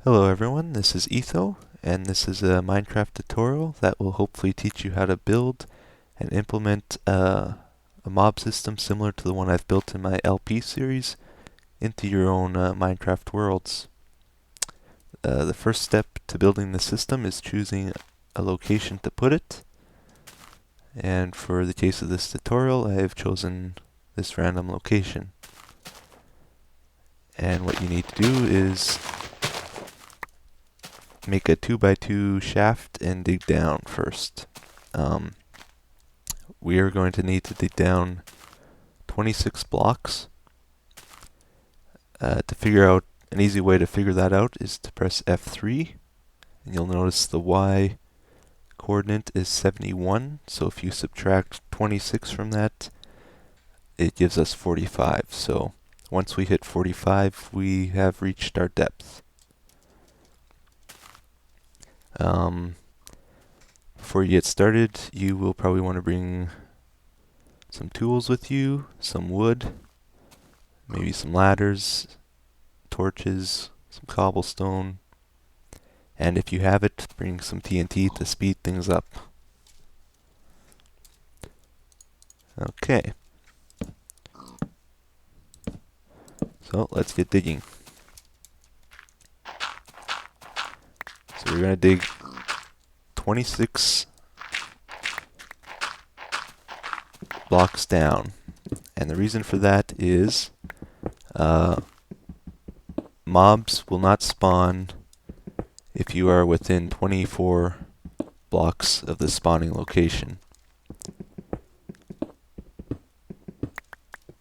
Hello everyone, this is Etho, and this is a Minecraft tutorial that will hopefully teach you how to build and implement a mob system similar to the one I've built in my LP series into your own Minecraft worlds. The first step to building the system is choosing a location to put it, and for the case of this tutorial I have chosen this random location. And what you need to do is make a 2x2 shaft and dig down first. We are going to need to dig down 26 blocks. To figure out an easy way to figure that out is to press F3, and you'll notice the Y coordinate is 71, so if you subtract 26 from that, it gives us 45. So once we hit 45, we have reached our depth. Before you get started, you will probably want to bring some tools with you, some wood, maybe some ladders, torches, some cobblestone, and if you have it, bring some TNT to speed things up. Okay, so let's get digging. So we're going to dig 26 blocks down, and the reason for that is mobs will not spawn if you are within 24 blocks of the spawning location.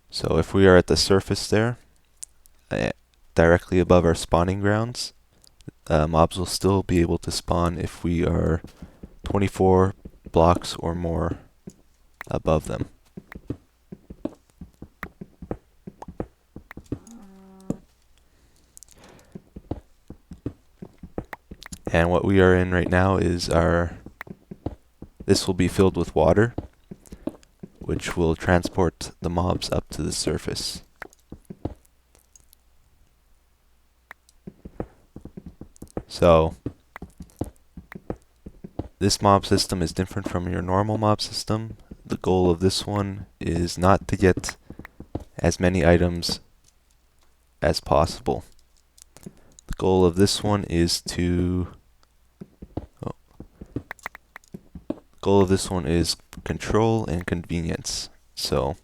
So if we are at the surface there, directly above our spawning grounds, mobs will still be able to spawn if we are 24 blocks or more above them. And what we are in right now is this will be filled with water, which will transport the mobs up to the surface. So this mob system is different from your normal mob system. The goal of this one is not to get as many items as possible. The goal of this one is control and convenience. So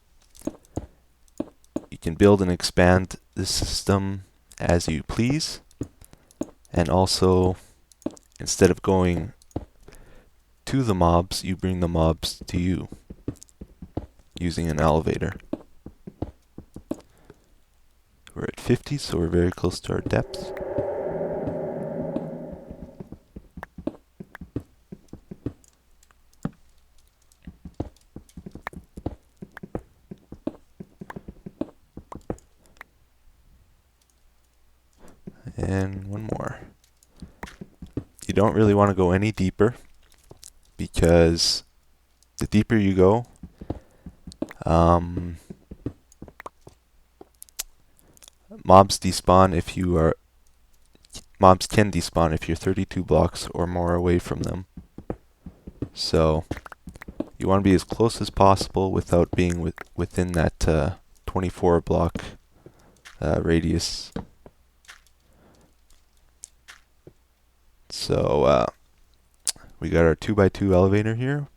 you can build and expand this system as you please, and also instead of going to the mobs, you bring the mobs to you using an elevator. We're at 50, so we're very close to our depth. And one more. You don't really want to go any deeper, because the deeper you go, mobs can despawn if you're 32 blocks or more away from them. So you want to be as close as possible without being within that 24 block radius. So we got our 2x2 elevator here.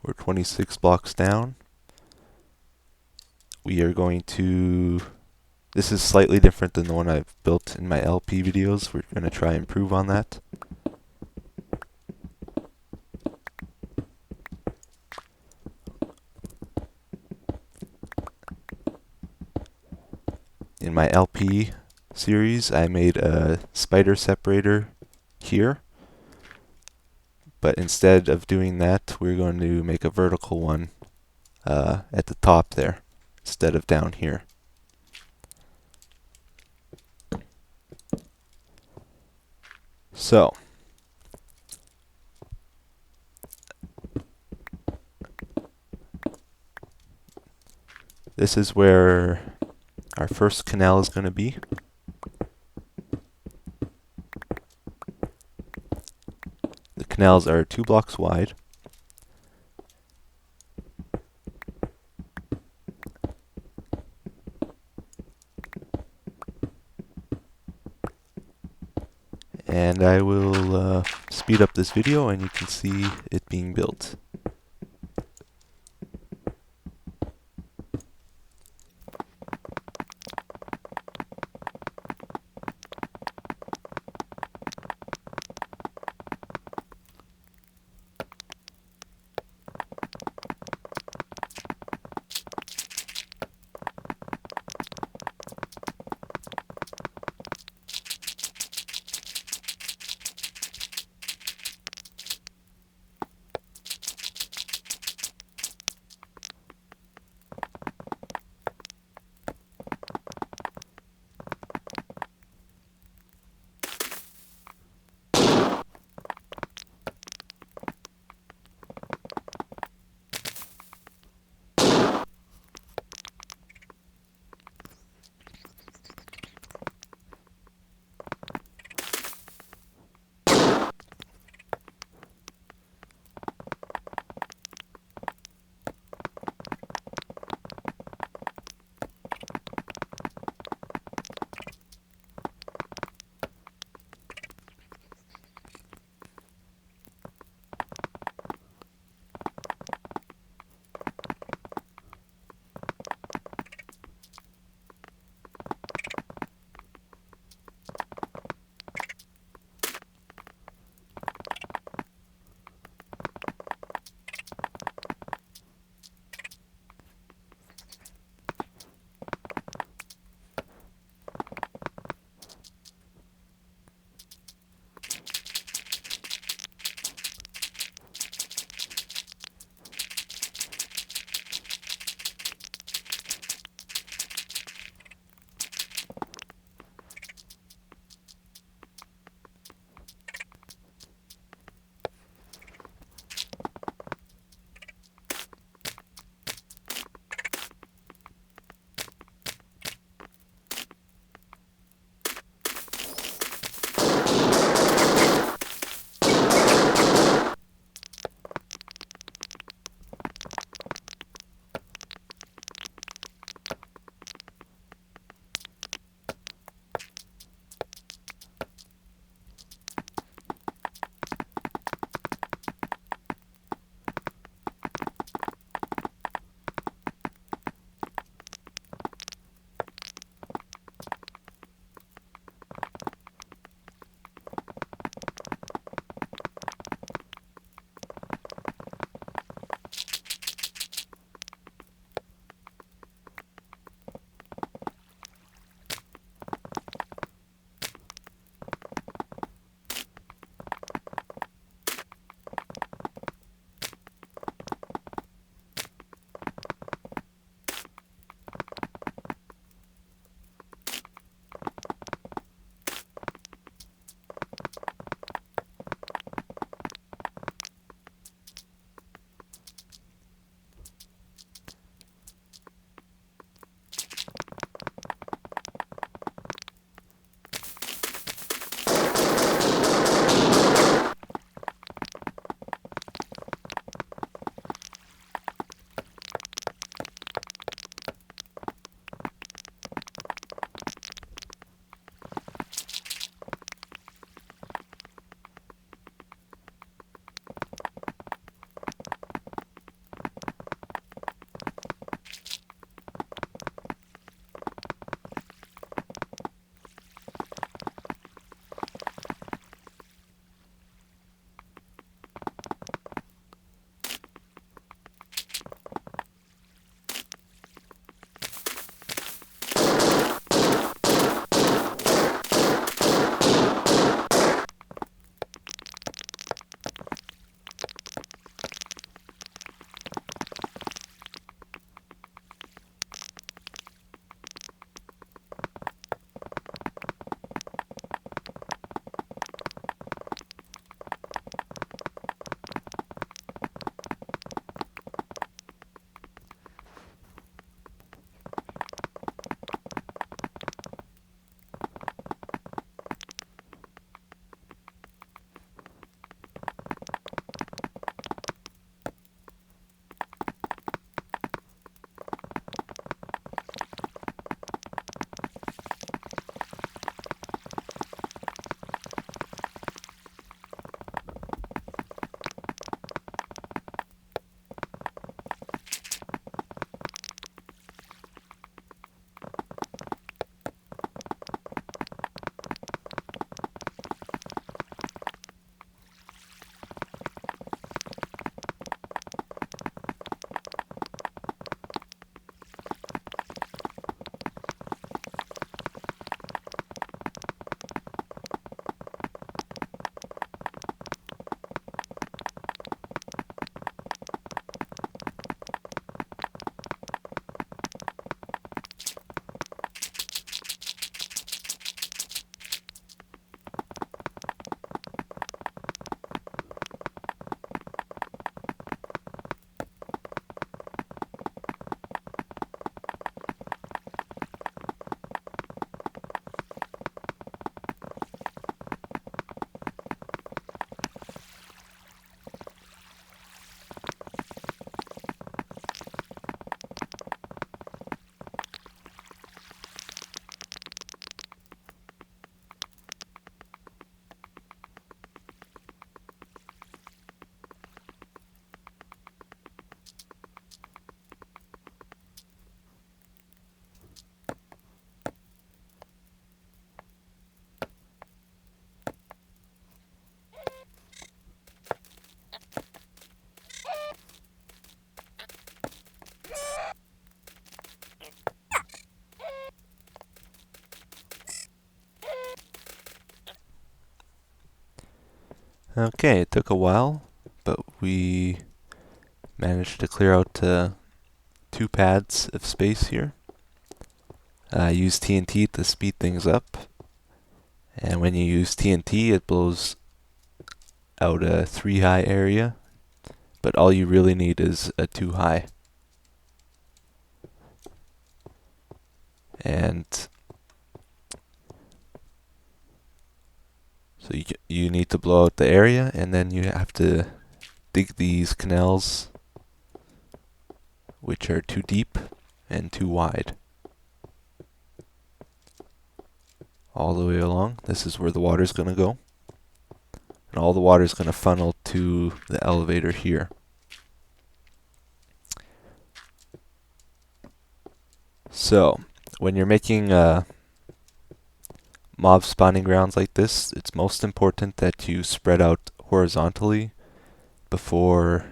We're 26 blocks down. We are going to... This is slightly different than the one I've built in my LP videos. We're going to try and improve on that. In my LP series, I made a spider separator here. But instead of doing that, we're going to make a vertical one at the top there, instead of down here. So, this is where our first canal is going to be. canals are 2 blocks wide. And I will speed up this video and you can see it being built. Okay, it took a while, but we managed to clear out 2 pads of space here. Use TNT to speed things up, and when you use TNT it blows out a 3 high area, but all you really need is a 2 high. And so you need to blow out the area, and then you have to dig these canals which are too deep and too wide. All the way along. This is where the water's going to go. And all the water's going to funnel to the elevator here. So, when you're making mob spawning grounds like this, it's most important that you spread out horizontally before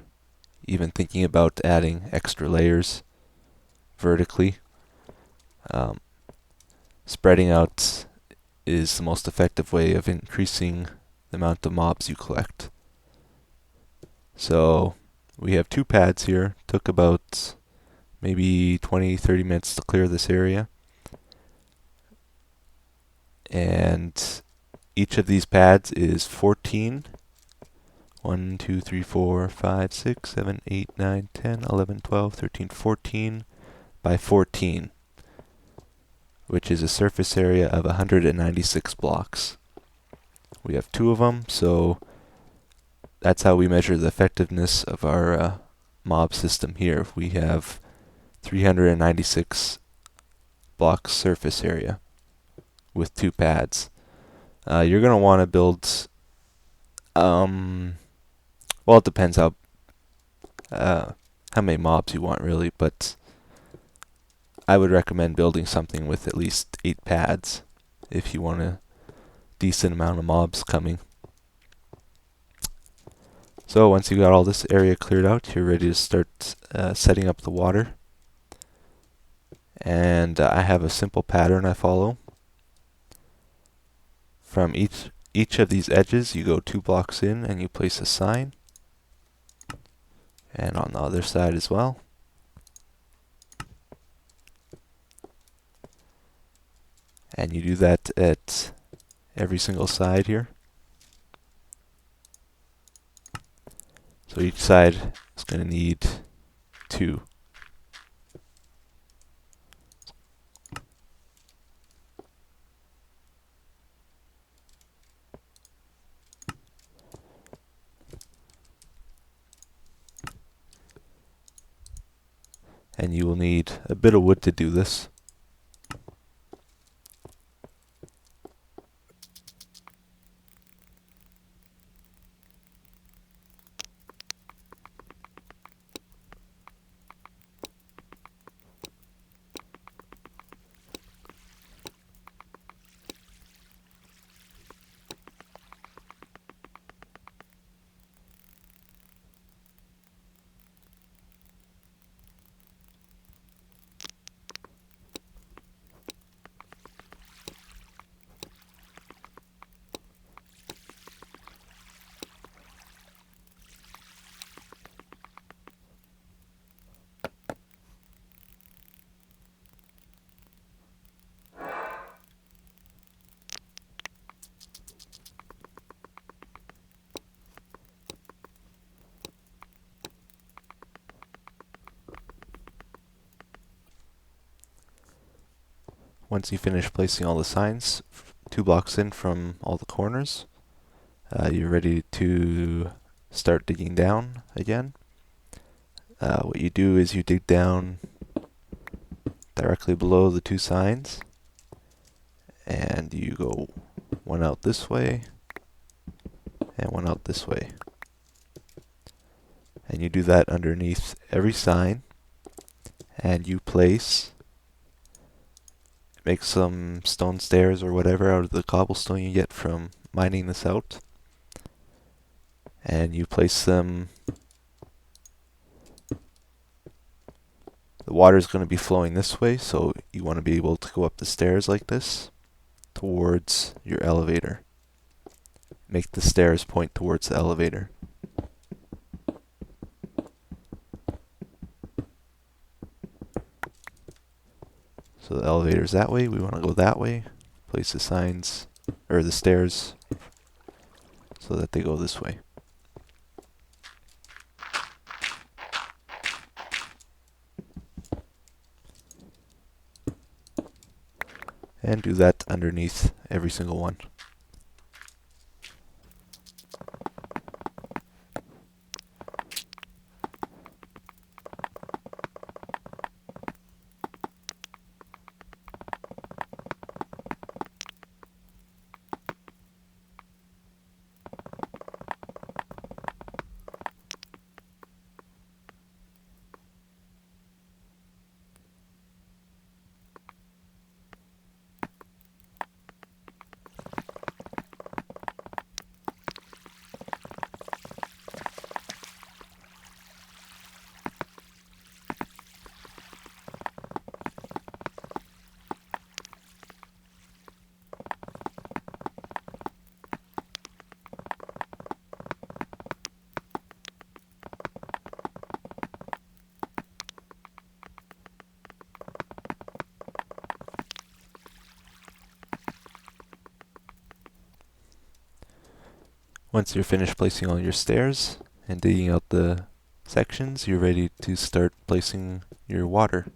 even thinking about adding extra layers vertically. Spreading out is the most effective way of increasing the amount of mobs you collect. So we have 2 pads here. Took about maybe 20-30 minutes to clear this area. And each of these pads is 14. 1, 2, 3, 4, 5, 6, 7, 8, 9, 10, 11, 12, 13, 14 by 14, which is a surface area of 196 blocks. We have 2 of them, so that's how we measure the effectiveness of our mob system here. We have 396 blocks surface area with 2 pads. You're going to want to build, well, it depends how many mobs you want really, but I would recommend building something with at least 8 pads if you want a decent amount of mobs coming. So once you got all this area cleared out, you're ready to start setting up the water. And I have a simple pattern I follow. From each of these edges, you go 2 blocks in and you place a sign. And on the other side as well. And you do that at every single side here. So each side is going to need 2. And you will need a bit of wood to do this. Once you finish placing all the signs, 2 blocks in from all the corners, you're ready to start digging down again. What you do is you dig down directly below the 2 signs, and you go 1 out this way and 1 out this way. And you do that underneath every sign, and you make some stone stairs or whatever out of the cobblestone you get from mining this out, and you place them. The water is going to be flowing this way, so you want to be able to go up the stairs like this towards your elevator. make the stairs point towards the elevator. So the elevator's that way, we want to go that way. Place the signs, or the stairs, so that they go this way. And do that underneath every single one. Once you're finished placing all your stairs and digging out the sections, you're ready to start placing your water.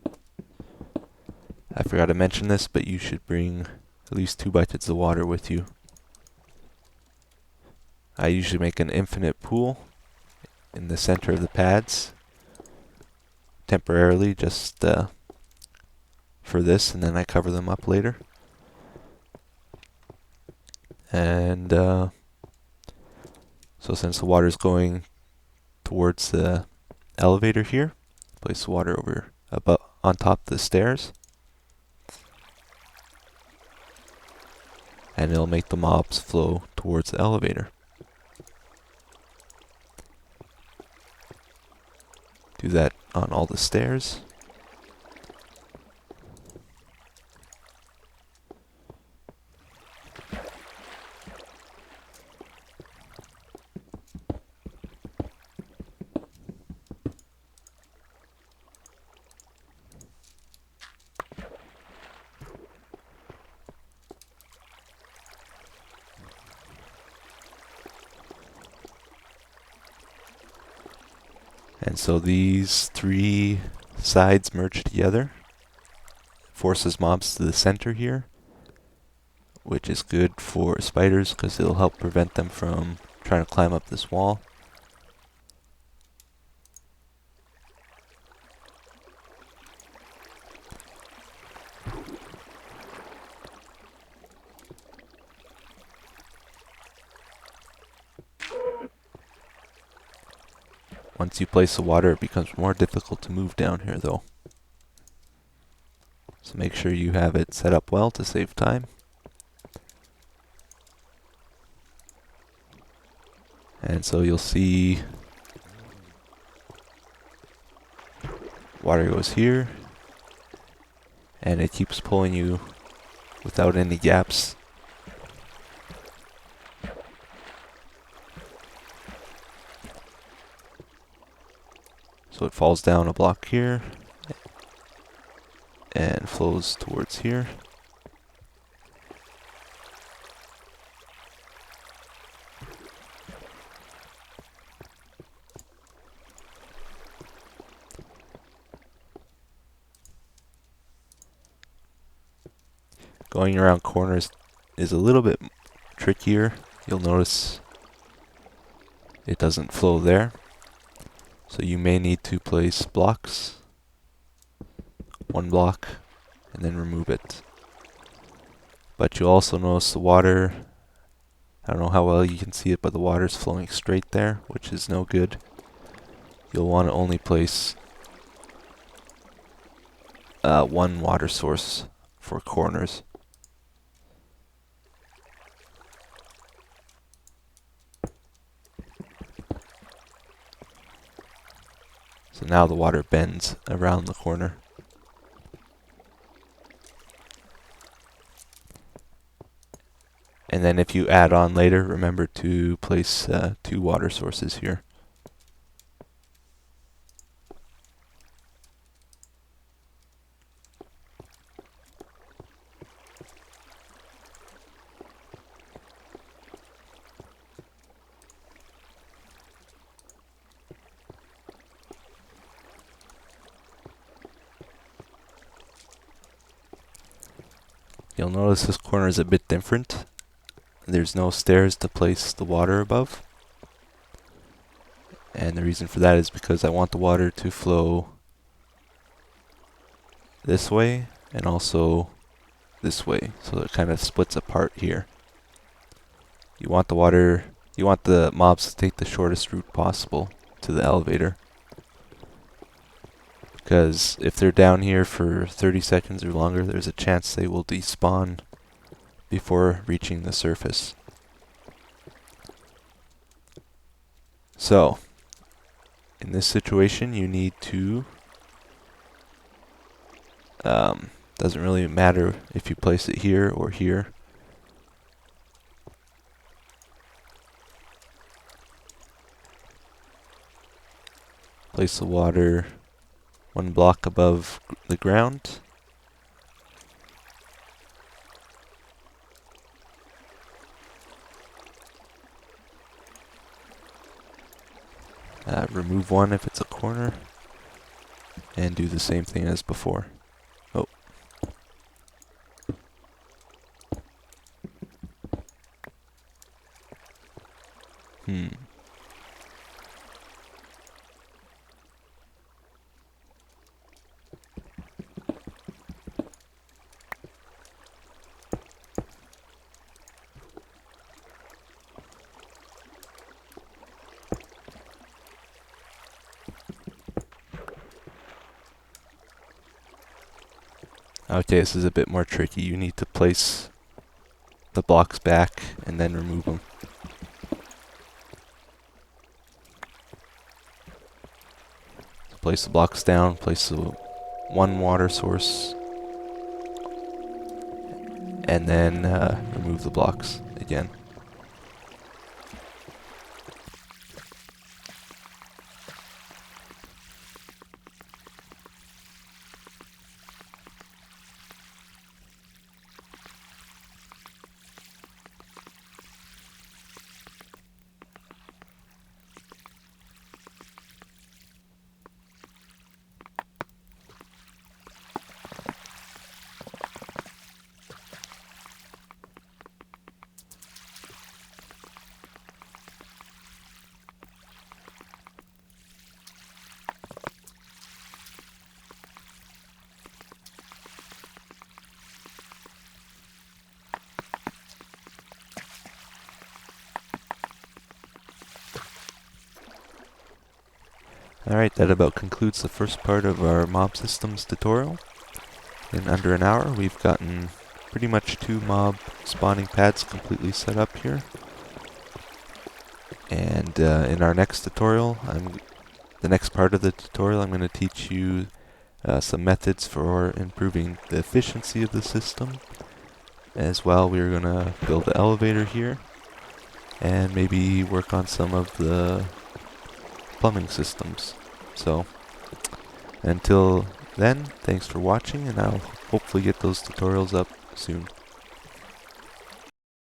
I forgot to mention this, but you should bring at least 2 buckets of water with you. I usually make an infinite pool in the center of the pads, temporarily, just for this, and then I cover them up later. And so since the water is going towards the elevator here, place the water over on top of the stairs, and it'll make the mobs flow towards the elevator. Do that on all the stairs. And so these 3 sides merge together, forces mobs to the center here, which is good for spiders because it'll help prevent them from trying to climb up this wall. Once you place the water, it becomes more difficult to move down here though. So make sure you have it set up well to save time. And so you'll see water goes here, and it keeps pulling you without any gaps. So it falls down a block here and flows towards here. Going around corners is a little bit trickier. You'll notice it doesn't flow there. So you may need to place blocks, 1 block, and then remove it. But you'll also notice the water, I don't know how well you can see it, but the water's flowing straight there, which is no good. You'll want to only place 1 water source for corners. So now the water bends around the corner. And then if you add on later, remember to place 2 water sources here. You'll notice this corner is a bit different. There's no stairs to place the water above. And the reason for that is because I want the water to flow this way and also this way, so it kind of splits apart here. You want the mobs to take the shortest route possible to the elevator. Because if they're down here for 30 seconds or longer, there's a chance they will despawn before reaching the surface. So, in this situation, you need to, doesn't really matter if you place it here or here. Place the water 1 block above the ground. Remove 1 if it's a corner. And do the same thing as before. Oh. Okay, this is a bit more tricky. You need to place the blocks back and then remove them. Place the blocks down, place the 1 water source, and then remove the blocks again. Alright, that about concludes the first part of our mob systems tutorial. In under an hour, we've gotten pretty much 2 mob spawning pads completely set up here. And in our next tutorial, the next part of the tutorial, I'm going to teach you some methods for improving the efficiency of the system. As well, we're going to build the elevator here, and maybe work on some of the plumbing systems. So, until then, thanks for watching, and I'll hopefully get those tutorials up soon.